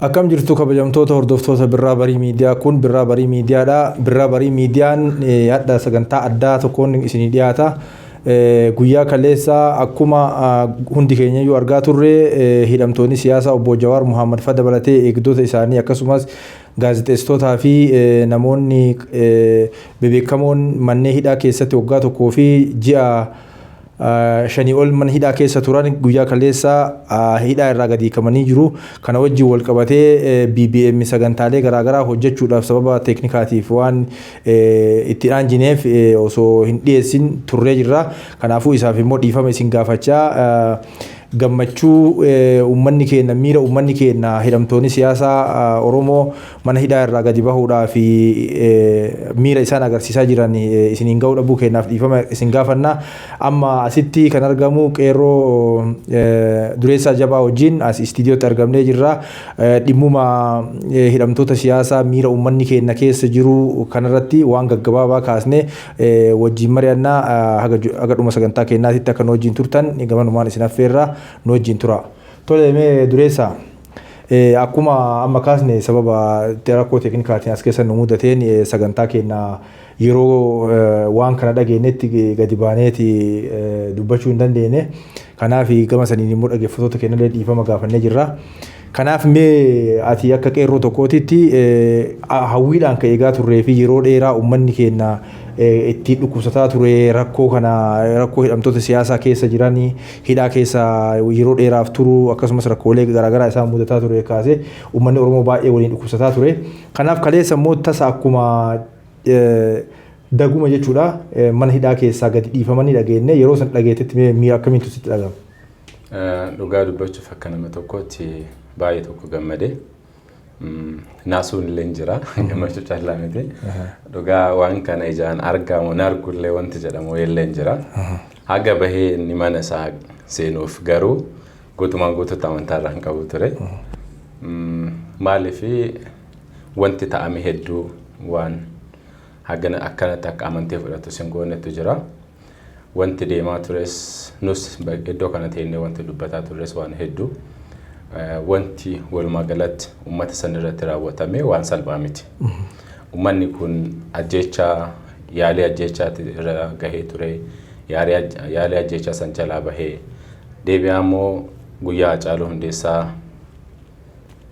Akkam jirtu kabajamtoota hordoftoota Birraa Barii Miidiyaa kun Birraa Barii Miidiyaadha. Birraa Barii Miidiyaan hadda sagantaa addaa tokkoon isinii dhiyaata. Guyyaa kaleessa akkuma hundi keenya iyyuu argaa turre hidhamtoonni siyaasaa obbo Jawaar Muhammad Faa dabalatee eegdota isaanii akkasumas gaazexeessitootaa fi namoonni bebeekamoon manneen hidhaa keessatti waggaa tokkoo fi ji'a shanii ol mana hidhaa keessa turan guyyaa kaleessa hidhaa irraa gadi hiikamanii jiru. Kana wajjin wal qabatee BBM sagantaalee garaagaraa hojjechuudhaaf sababa teeknikaatiif waan itti aanjineef osoo hin dhiyeessin turree jirra. Kanaafuu isaaf immoo dhiifama isin gaafachaa gammachuu ummanni keenya miira ummanni keenya hidhamtoonni siyaasaa Oromoo mana hidhaa irraa gadi bahuudhaa fi miira isaan agarsiisaa jiran isiniin ga'uu dhabuu keenyaaf dhiifama isin gaafanna. Amma asitti kan argamu qeerroo dureessaa jabaa wajjin as istiidiyootti argamnee jirra. Dhimmuma hidhamtoota siyaasaa miira ummanni keenya keessa jiru kanarratti waan gaggabaabaa kaasnee wajjin mari'annaa haga dhuma sagantaa keenyaatitti akka nu wajjin turtan gamanumaan isin affeerra. Nu wajjin tura. Tole mee dureessaa akkuma amma kaasne sababa rakkoo teeknikaatiin as keessa nu mudateen sagantaa keenya yeroo waan kana dhageenyetti gadi baaneeti dubbachuu hin dandeenye. Kanaaf gama saniin immoo dhaggeeffattoota keenyallee dhiifama gaafannee jirra. Kanaaf mee ati akka qeerroo tokkootitti hawwiidhaan ka eegaa turree fi yeroo dheeraa ummanni keenya itti dhukkubsataa ture rakkoo hidhamtoota siyaasaa keessa jiranii hidhaa keessa yeroo dheeraaf turu akkasumas rakkoolee garaagaraa isaan mudataa ture kaasee ummanni Oromoo baay'ee waliin dhukkubsataa ture. Kanaaf kaleessa immoo tasa akkuma daguma jechuudha mana hidhaa keessaa gadi dhiifamanii dhageenye yeroo san dhageettetti miira akkamiitu sitti dhagama? Dhugaa dubbachuuf akka nama tokkootti baay'ee tokko gammadee naasuun illee jira gammachuu caalaa miti. Dhugaa waan kana ijaan argamu nargullee wanti jedhamu illee jira. Haga bahee inni mana isaa seenuuf garuu guutumaan guutuutti amantaarraa hin qabu ture. Maaliif wanti ta'ame hedduu waan hagana akkanatti akka amantee fudhatu sin goonetu jira. Wanti deemaa tures nus iddoo kana teennee wanti dubbataa tures waan hedduu. Wanti walumaa galatti uummata san irratti raawwatame waan salphaa miti. Uummanni kun yaalii ajjeechaatti irra gahee ture. Yaalii ajjeechaa san jalaa bahee deebi'aa immoo guyyaa Hacaaluu Hundeessaa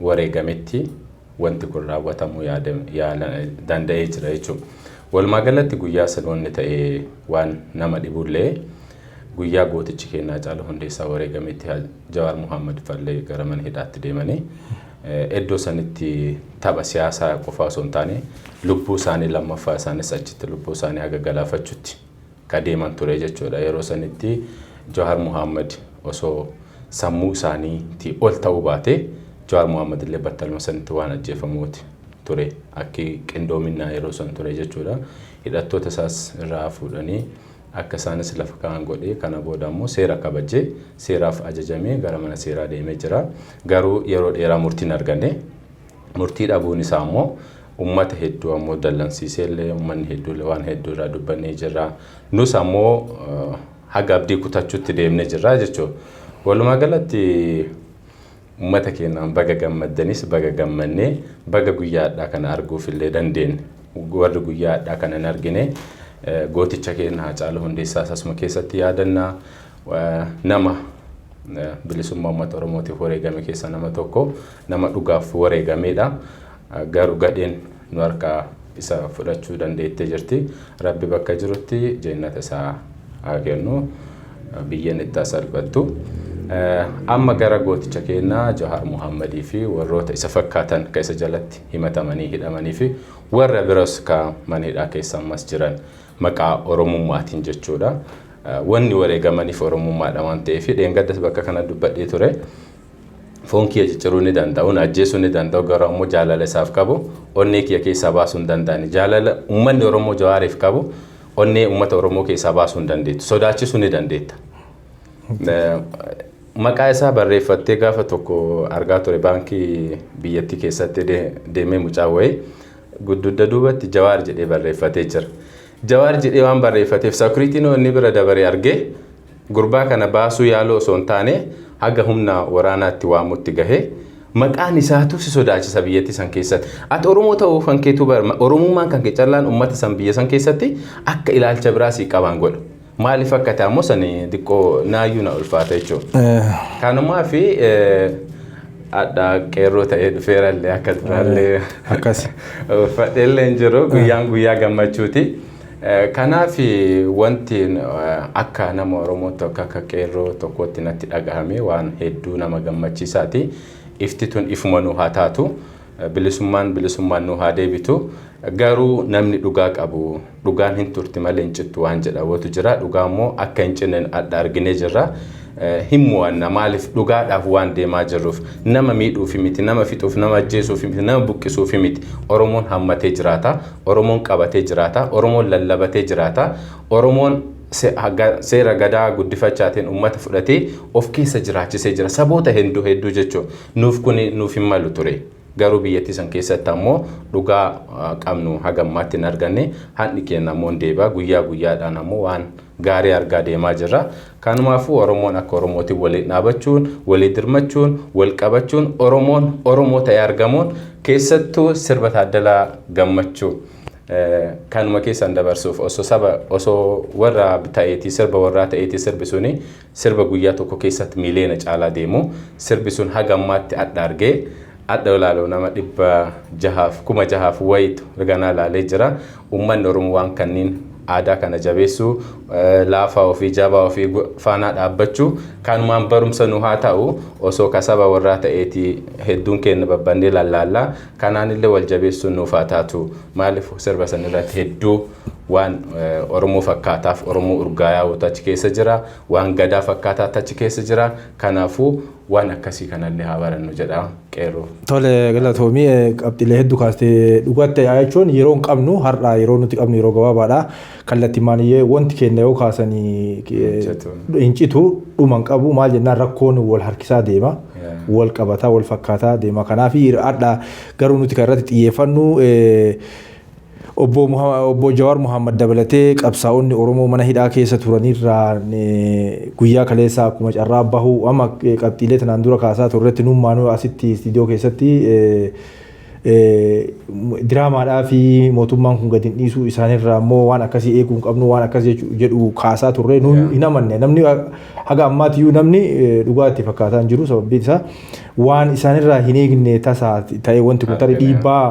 wareegametti wanti kun raawwatamuu danda'ee jira jechuudha. Walumaa galatti guyyaa san wanni ta'ee waan nama dhibullee guyyaa gootichi keenya Hacaaluu Hundeessaa wareegametti Jawaar Muhammad Fallee gara mana hidhaatti deemanii iddoo sanitti tapha siyaasaa qofaa osoo hin taane lubbuu isaanii lammaffaa isaanis achitti lubbuu isaanii haga galaafachuutti ka deeman ture jechuudha. Yeroo sanitti Jawaar Muhammad osoo sammuu isaaniitti ol ta'uu baate Jawaar Muhammad illee battaluma sanitti waan ajjeefamuuti ture akki qindoominaa yeroo san ture jechuudha. Hidhattoota isaas irraa fuudhanii akka isaanis lafa kaa'an godhee kana booda immoo seera kabajee seeraaf ajajamee gara mana seeraa deemee jira. Garuu yeroo dheeraa murtiin arganne murtii dhabuun isaa immoo uummata hedduu ammoo dallansiisee illee uummanni hedduu waan hedduu irraa dubbannee jirra. Nus ammoo haga abdii kutachuutti deemnee jirra jechuudha. Walumaa galatti uummata keenyaan baga gammaddanis baga gammannee baga guyyaadhaa kana arguuf illee dandeenye. Warri guyyaadhaa kana hin argine gooticha keenya Hacaaluu Hundeessaa asuma keessatti yaadannaa nama bilisummaa uummata Oromootiif wareegame keessaa nama tokko nama dhugaaf wareegameedha. Garuu gadheen nu harkaa isa fudhachuu dandeettee jirti. Rabbi bakka jirutti jannata isaa haa kennu biyyeen itti salphattu. Amma gara gooticha keenya Jawaar Muhammadii fi warroota isa fakkaatan ka isa jalatti himatamanii hidhamanii fi warra biroos ka mana hidhaa keessa ammas jiran maqaa Oromummaatiin jechuudha. Wanni wareegamaniif Oromummaadha waan ta'eef dheengaddas bakka kana dubbadhee ture. Foon kiyya cicciruu ni danda'u, ajjeesuu ni danda'u garuu ammoo jaalala isaaf qabu onnee kiyya keessaa baasuu hin danda'ani. Jaalala uummanni Oromoo Jawaariif qabu onnee uummata Oromoo keessaa baasuu hin dandeettu. Sodaachisuu ni dandeetta. Maqaa isaa barreeffattee gaafa tokko argaa ture baankii biyyattii keessatti deemee mucaa wayii guddudda duubatti Jawaar jedhee barreeffatee jira. Jawaar jedhee waan barreeffateef sakuriitiin inni bira dabaree argee gurbaa kana baasuu yaaluu osoo hin taane haga humna waraanaatti waamutti gahee maqaan isaatu si sodaachisa biyyatti san keessatti ati oromoo ta'uu kan keetu oromummaan kan kee callaan uummata san biyya san keessatti akka ilaalcha biraa si qaban godhu maaliif akka ta'ammoo sani diqqoo naayyuu na ulfaata jechuudha kanumaa fi adda qeerroo ta'ee dhufeerallee akka durallee akkas fadheellee jiru guyyaa gammachuuti. Kanaaf wanti akka nama Oromoo tokko akka qeerroo tokkotti natti dhagahame waan hedduu nama gammachiisaati. Ifti tun ifuma nu haa taatu bilisummaan nu haa deebitu garuu namni dhugaa qabu dhugaan hin turti malee hin cittu waan jedhamutu jira dhugaa immoo akka hin cinneen adda arginee jirra. Himmuwanna maaliif dhugaadhaaf waan deemaa jirruuf nama miidhuuf miti nama fixuuf nama ajjeesuuf miti nama buqqisuuf miti Oromoon hammatee jiraata Oromoon qabatee jiraata Oromoon lallabatee jiraata Oromoon seera gadaa guddifachaatiin uummata fudhatee of keessa jiraachisee jira saboota hedduu jechuun nuuf hin malu ture garuu biyyattii san keessatti ammoo dhugaa qabnu hagammaatti hin arganne hanni keenya ammoo deebi'a guyyaadhaan ammoo waan gaarii argaa deemaa jirra. Kanumaafuu Oromoon akka Oromooti waliin dhaabachuun, waliin dirmachuun, wal qabachuun Oromoon Oromoo ta'ee argamuun keessattuu sirba Taaddalaa Gammachuu kanuma keessan dabarsuuf osoo warra ta'eetii sirba warraa ta'eetii sirbi suni sirba guyyaa tokko keessatti miliyoona caalaa deemu sirbi sun hagammaatti adda argee adda ilaaluu nama 600,000 wayitu ganaa laalee jira uummanni Oromoo waan kanniin aadaa kana jabeessuu laafaa ofii jabaa ofii faanaa dhaabbachuu kanumaan barumsa nu haa ta'u osoo kasaba warraa ta'eetii hedduun keenya babbannee lallaallaa kanaanillee wal jabeessuun nuuf haa taatu maaliif sirba san irratti hedduu waan Oromoo fakkaataaf Oromoo urgaayaa achi keessa jira waan gadaa fakkaataa achi keessa jira kanaafuu waan akkasii kanallee haa barannu jedha qeerroo. Tole galatoomii qabxiilee hedduu kaastee dhugaatti jechuun yeroo hin qabnu har'a yeroo nuti qabnu yeroo gabaabaadha kallattii maaniyyee wanti keenya yoo kaasanii hincitu dhuman qabu maal jennaan rakkoon wal harkisaa deema wal qabataa wal fakkaataa deema kanaaf har'a garuu nuti kan irratti xiyyeeffannu Obbo Jawaar Muhammad dabalatee qabsaa'onni Oromoo mana hidhaa keessa turanirraa guyyaa kaleessaa akkuma carraa bahu amma qabxiilee tanaan dura kaasaa turretti nummaanuu asitti istiidiyoo keessatti diraamaadhaa fi mootummaan kun gadi dhiisuu isaanirraa immoo waan akkasii eeguu qabnu waan akkasii jedhu kaasaa turre nu hin amanne namni haga ammaatiyyuu namni dhugaa itti fakkaataa hin jiru sababiin isaa waan isaanirraa hin eegne tasaa ta'ee wanti kun tarii dhiibbaa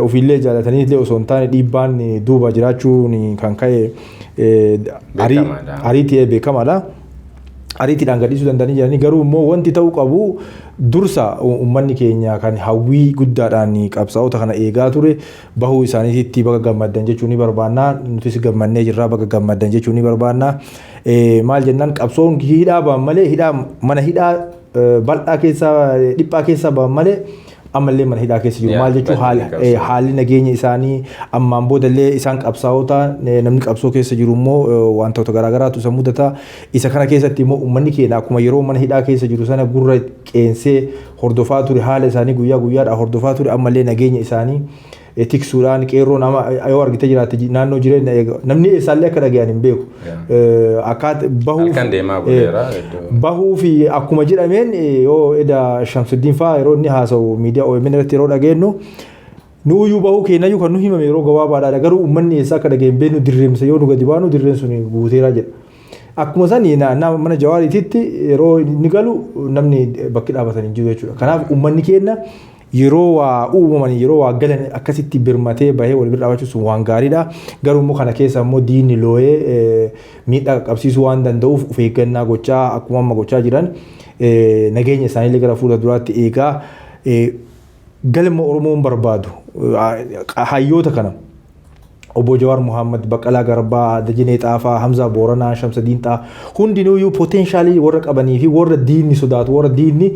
ofiillee jaalatanii illee osoo hin taane dhiibbaan duuba jiraachuun kan ka'e ariitii beekamaadha. Ariitiidhaan gadhiisuu danda'anii jiranii garuu immoo wanti ta'uu qabu dursa uummanni keenya kan hawwii guddaadhaan qabsaa'ota kana eegaa ture bahuu isaaniitti baga gammaddan jechuun ni barbaanna nutis gammannee jirra baga gammaddan jechuun ni barbaanna maal jennaan qabsoon hidhaa ba'an malee hidhaa mana hidhaa bal'aa keessa dhiphaa keessa ba'an malee ammallee mana hidhaa keessa jiru maal jechuun haalli nageenya isaanii ammaan boodallee isaan qabsaa'ota namni qabsoo keessa jiru immoo wantoota garaagaraatu isa mudata isa kana keessatti immoo uummanni keenya akkuma yeroo mana hidhaa keessa jiru sana gurra qeensee hordofaa ture haala isaanii guyyaadhaan hordofaa ture ammallee nageenya isaanii tiksuudhaan qeerroo nama yoo argite jiraate naannoo jireenya namni eessaallee akka dhagayaan hin beeku akkaata bahuu fi akkuma jedhameen yoo eda Shamsuddin fa'aa yeroo inni haasa'u miidiyaa OMN irratti yeroo dhageenyu nuuyyuu bahuu keenyayyuu kan nu himame yeroo gabaabaadha garuu uummanni eessaa akka dhagayen beenu dirreemsa yoo nu gadi baanu dirreen sun guuteera jedha. Akkuma sanii mana Jawaariititti yeroo inni galu namni bakki dhaabatan hin jiru jechuudha. Kanaaf uummanni keenya yeroo waa uumaman yeroo waa galan akkasitti birmatee bahee wal bira dhaabachuun sun waan gaariidha. Garuu immoo kana keessa immoo diinni looyee miidhaa qabsiisuu waan danda'uuf of eeggannaa gochaa akkuma amma gochaa jiran nageenya isaaniillee gara fuula duraatti eegaa galma Oromoon barbaadu hayyoota kana. Obbo Jawaar Muhammad Baqqalaa Garbaa Dajinee Xaafaa Hamza Booranaa Shamsuddin Xaa hundinuyyuu potentially warra qabanii fi warra diinni sodaatu warra diinni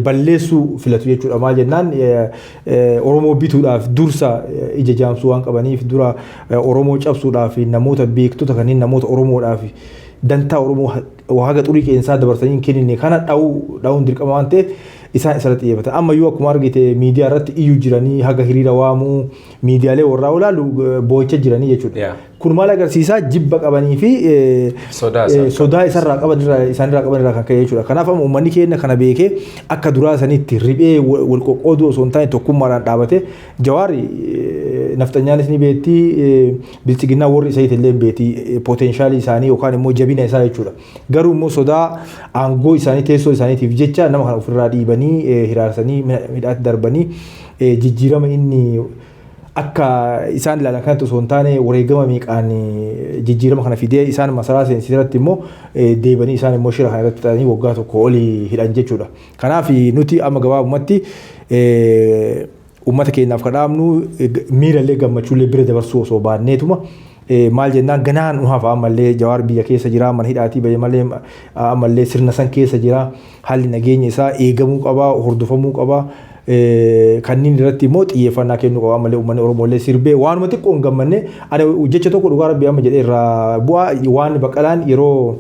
balleessuu filatu jechuudha maal jennaan Oromoo bituudhaaf dursa ija jaamsuu waan qabaniif dura Oromoo cabsuudhaaf namoota beektota kanneen namoota Oromoodhaaf dantaa Oromoo haga xurii qeensaa dabarsanii kennine kana dhaa'uun dirqama waan ta'eef isaan isarratti xiyyeeffatan ammayyuu akkuma argite miidiyaa irratti iyyuu jiranii haga hiriira waamuu miidiyaalee warraa olaalu boo'icha jiranii jechuudha kun maal agarsiisaa jibba qabanii fi sodaa isarraa qaban irraa kan ka'e jechuudha. Kanaaf uummanni keenya kana beekee akka duraa sanitti riphee wal qoqqooduu osoo hin taane tokkummaadhaan dhaabate Jawaari naftanyaanis ni beetti bilchiginnaa warri isa illee beetti poteenshaalii isaanii yookaan immoo jabina isaa jechuudha. Garuu immoo sodaa aangoo isaanii teessoo isaaniitiif jecha nama kana ofirraa dhiibanii hiraarsanii midhaatti darbanii jijjiirama inni akka isaan ilaalan kanatti osoo hin taane wareegama meeqaan jijjiirama kana fidee isaan masaraa seensiirratti immoo deebanii isaan immoo shira kana irratti ta'anii waggaa tokko olii hidhan jechuudha. Kanaaf nuti amma gabaabumatti uummata keenyaaf kadhaamnu miirallee gammachuullee bira dabarsuu osoo baanneetuma maal jennaan ganaan nu hafa ammallee Jawaar biyya keessa jira mana hidhaatii bahe malee ammallee sirna san keessa jira haalli nageenya isaa eegamuu qaba hordofamuu qaba. Kanneen irratti immoo xiyyeeffannaa kennuu qaba malee uummanni Oromoolee sirbee waanuma xiqqoo hin gammanne ada jecha tokko dhugaa rabbii amma jedhee irraa bu'aa waan Baqqalaan yeroo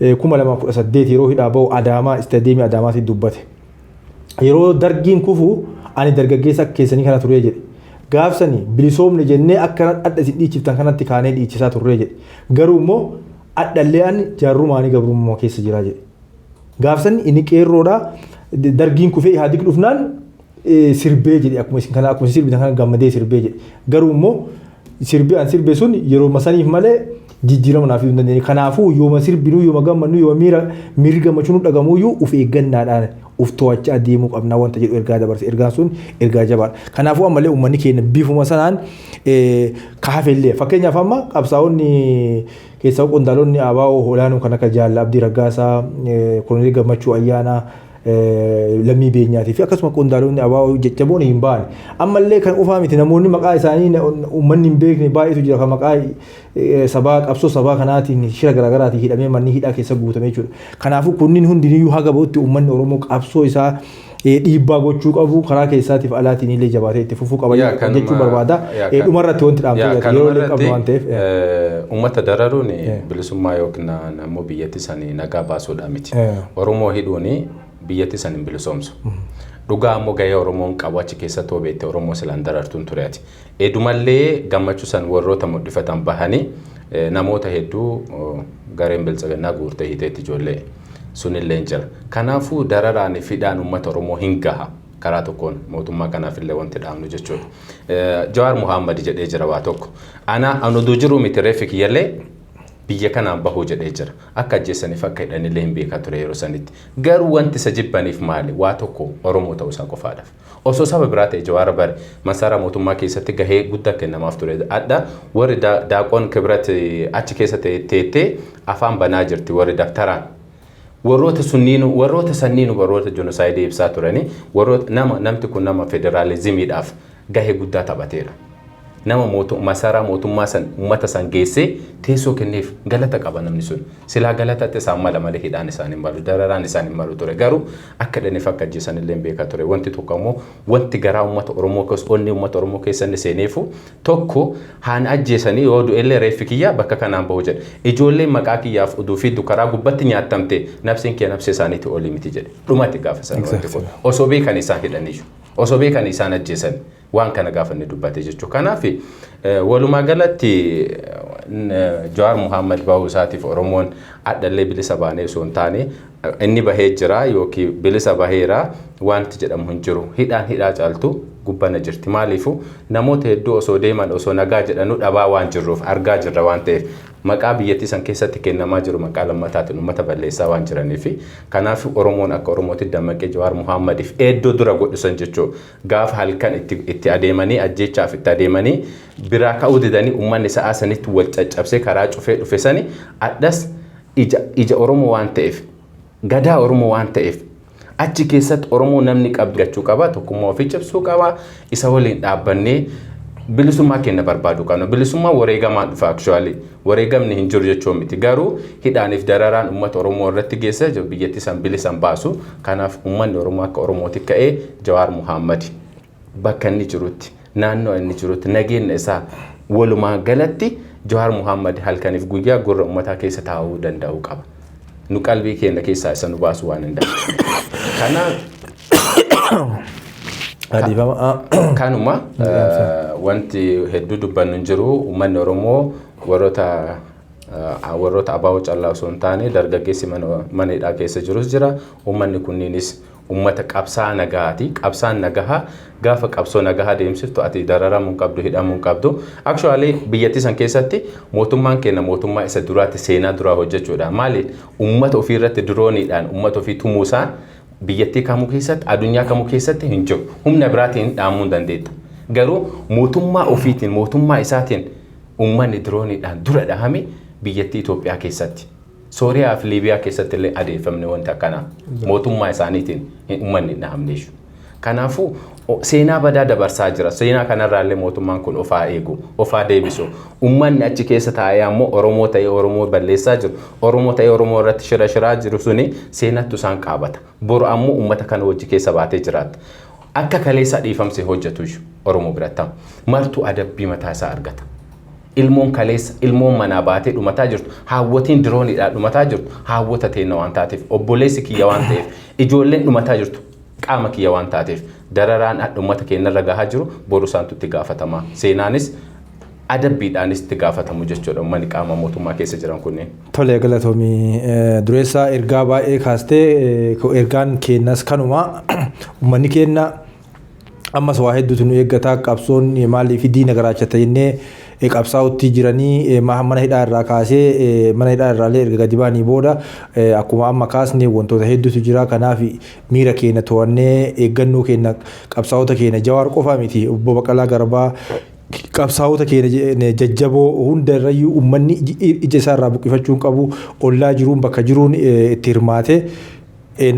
2018 yeroo hidhaa bahu Adaamaa istaadiyeemii Adaamaatti dubbate. Yeroo dargiin kufu ani dargaggeessa keessanii kana turee jedhe. Gaafsanii bilisoomne jennee akka adda isin dhiichiftan kanatti kaanee dhiichisaa turree jedhe. Garuu immoo addallee ani jaarrumaanii gabrummaa keessa jira jedhe. Gaafsanii inni qeerroodha dargiin kufee Ihaadig dhufnaan sirbee jedhe akkuma isin kana akkuma sirbitan kana gammadee sirbee jedhe. Garuu immoo sirbee sun yeroo masaniif malee jijjiirama naaf hin dandeenye. Kanaafuu yooma sirbinuu yooma gammannu yooma miirri gammachuun dhagamuyyuu uf eeggannaadhaan uf to'achaa adeemuu qabna wanta jedhu ergaa dabarse. Ergaan sun ergaa jabaadha. Kanaafuu ammallee uummanni keenya bifuma sanaan kaafellee fakkeenyaaf amma qabsaa'onni keessaa qondaalonni ABO olaanoo kan akka Jaal Abdii Raggaasaa Koloneel Gammachuu Ayyaanaa lammii beenyaatii fi akkasuma qondaalonni ABO jajjaboon hin baane ammallee kan ofaa miti namoonni maqaa isaanii uummanni hin beekne baay'eetu jira kan maqaa sabaa qabsoo sabaa kanaatiin shira garaagaraatiin hidhamee manni hidhaa keessa guutame jechuudha. Kanaafuu kunniin hundiniyyuu haga ba'utti uummanni Oromoo qabsoo isaa dhiibbaa gochuu qabu karaa keessaatiif alaatiin illee jabaatee itti fufuu qaba jechuu barbaada. Dhumarratti wanti dhaamtu yeroo illee qabnu waan ta'eef. Uummata dararuun bilisummaa yookiin ammoo biyyatti isaanii nagaa baasuudha miti. Oromoo hidhuun biyyatti isaanii bilisoomsu. Dhugaa ammoo gahee Oromoon qabu achi keessatti obeette Oromoo silaan darartuun tureeti. Edumallee gammachuu san warroota mul'ifatan bahanii namoota hedduu gareen bilchaginaa guurtee hiteetti ijoollee sunillee jira. Kanaafuu dararaan fidhaan uummata Oromoo hin gaha. Karaa tokkoon mootummaa kanaaf illee wanti dhaamnu jechuudha. Jawaar Muhammad jedhee jira waa tokko. Anuduu jiru miti reefi kiyyallee biyya kanaan bahuu jedhee jira. Akka ajjeessaniif akka hidhanillee hin beekaa ture yeroo sanitti. Garuu wanti isa jibbaniif maali? Waa tokko Oromoo ta'uu isaa qofaadhaaf. Osoo saba biraa ta'e Jawaar bari masaraa mootummaa keessatti gahee guddaa kennamaaf ture. Adda warri daaqoon kibrat achi keessa teettee afaan banaa jirti warri daftaraan. Warroota sunniinu warroota sanniinu warroota jenosaayidii ibsaa turanii warroota namti kun nama federaalizimiidhaaf gahee guddaa taphateera. Nama masaraa mootummaa san uummata san geessee teessoo kenneef galata qaba namni sun. Silaa galatatti isaan mala malee hidhaan isaanii malu dararaan isaanii malu ture. Garuu akka dhaniif akka ajjeesan illee beekaa ture. Wanti tokko ammoo wanti garaa uummata Oromoo keessa onni uummata Oromoo keessatti seeneefu tokko haan ajjeesanii yoo du'ellee reeffi kiyya bakka kanaan bahu jedhe. Ijoolleen maqaa kiyyaaf uduu fi karaa gubbatti nyaattamte nafsiin kee nafsi isaaniitti olii miti jedhe. Dhumatti gaafa san wanti kun osoo beekan isaan hidhaniiru. Osoo beekan isaan ajjeesan waan kana gaafanne dubbate jechuudha. Kanaaf walumaa galatti Jawaar Muhammad bahuu isaatiif Oromoon addallee bilisa baanee osoo hin taane inni bahee jira yookiin bilisa baheera wanti jedhamu hin jiru. Hidhaa caaltu gubbana jirti. Maaliifuu namoota hedduu osoo deeman osoo nagaa jedhanu dhabaa waan jirruuf argaa jirra waan ta'eef maqaa biyyattii san keessatti kennamaa jiru maqaa lammataatiin uummata balleessaa waan jiraniif kanaaf Oromoon akka Oromootti dammaqee Jawaar Muhammadiif eeddoo dura godhisan jechuudha. Gaafa halkan itti adeemanii ajjeechaaf itti adeemanii biraa ka'uu didanii uummanni sa'aa sanitti wal caccabsee karaa cufee dhufe sani addas ija Oromoo waan ta'eef gadaa Oromoo waan ta'eef achi keessatti Oromoo namni qabdachuu qaba tokkummaa ofii cabsuu qaba isa waliin dhaabbannee bilisummaa kenna barbaadu kana bilisummaa wareegamaan dhufa actually wareegamni hin jiru jechuun miti garuu hidhaaniif dararaan uummata Oromoo irratti geessa biyyattii san bilisan baasu kanaaf uummanni Oromoo akka Oromootti ka'ee Jawaar Muhammad bakka inni jirutti naannoo inni jirutti nageenya isaa walumaa galatti Jawaar Muhammad halkaniif guyyaa gurra uummataa keessa taa'uu danda'u qaba. Nu qalbii keenya keessaa isa nu baasu waan hin dandeenye. Kanaaf Kanuma wanti hedduu dubbannu hin jiru uummanni Oromoo warroota abaa'oo callaa osoo hin taane dargaggeessi mana hidhaa keessa jirus jira. Uummanni kunniinis uummata qabsaa nagaati. Qabsaan nagahaa gaafa qabsoo nagahaa deemsiftu ati dararamuu hin qabdu, hidhamuu hin qabdu. Actually biyyattii san keessatti mootummaan keenya mootummaa isa duraatti seenaa duraa hojjechuudha. Maaliif uummata ofii irratti dirooniidhaan uummata ofii tumuusaan biyyattii kamuu keessatti addunyaa kamuu keessatti hin jiru. Humna biraatiin dhaamuu hin dandeetta. Garuu mootummaa ofiitiin mootummaa isaatiin uummanni dirooniidhaan dura dhahame biyyattii Itoophiyaa keessatti. Sooriyaa fi Liibiyaa keessatti illee adeemfamne wanti akkanaa mootummaa isaaniitiin uummanni hin dhahamneeshu. Kanaafuu seenaa badaa dabarsaa jira. Seenaa kanarraa illee mootummaan kun ofaa eegu, ofaa deebisu. Uummanni achi keessa taa'ee ammoo Oromoo ta'ee Oromoo balleessaa jiru. Oromoo ta'ee Oromoo irratti shiraa jiru suni seenattu isaan qaabata. Boru ammoo uummata kana wajji keessa baatee jiraata. Akka kaleessa dhiifamsee hojjetu Oromoo biratti martuu adabbii mataa isaa argata. Ilmoon kaleessa ilmoon manaa baatee dhumataa jirtu haawwatiin dirooniidhaan dhumataa jirtu haawwata teenya waan taateef obboleessi kiyya waan ta'eef ijoolleen dhumataa jirtu qaama kiyya waan taateef dararaan uummata keenyarra gahaa jiru boru isaantu itti gaafatama. Seenaanis adabbiidhaanis itti gaafatamu jechuudha uummanni qaama mootummaa keessa jiran kunneen. Tole galatoomii dureessaa ergaa baay'ee kaastee ergaan keenyas kanuma uummanni keenya ammas waa hedduutu nu eeggataa qabsoon maalii fi diina garaachata jennee qabsaa'utti jiranii mana hidhaa irraa kaasee mana hidhaa irraallee erga gadi baanii booda akkuma amma kaasne wantoota hedduutu jira. Kanaaf miira keenya to'annee eeggannoo keenya qabsaa'ota keenya Jawaar qofa miti obbo Baqqalaa Garbaa qabsaa'ota keenya jajjaboo hundarrayyuu uummanni ija isaa irraa buqqifachuun qabu ollaa jiruun bakka jiruun itti hirmaate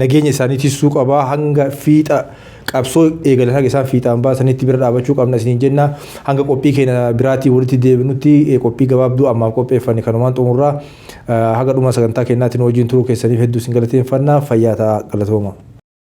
nageenya isaanii tissuu qabaa hanga fiixa qabsoo eegalan haga isaan fiixaan baasanitti bira dhaabachuu qabna isiniin jenna. Hanga qophii keenya biraatii walitti deebinutti qophii gabaabduu ammaaf qopheeffanne kanumaan xumurraa haga dhuma sagantaa keenyaatiin wajjin turuu keessaniif hedduu isin galateeffanna. Fayyaa ta'aa galatooma.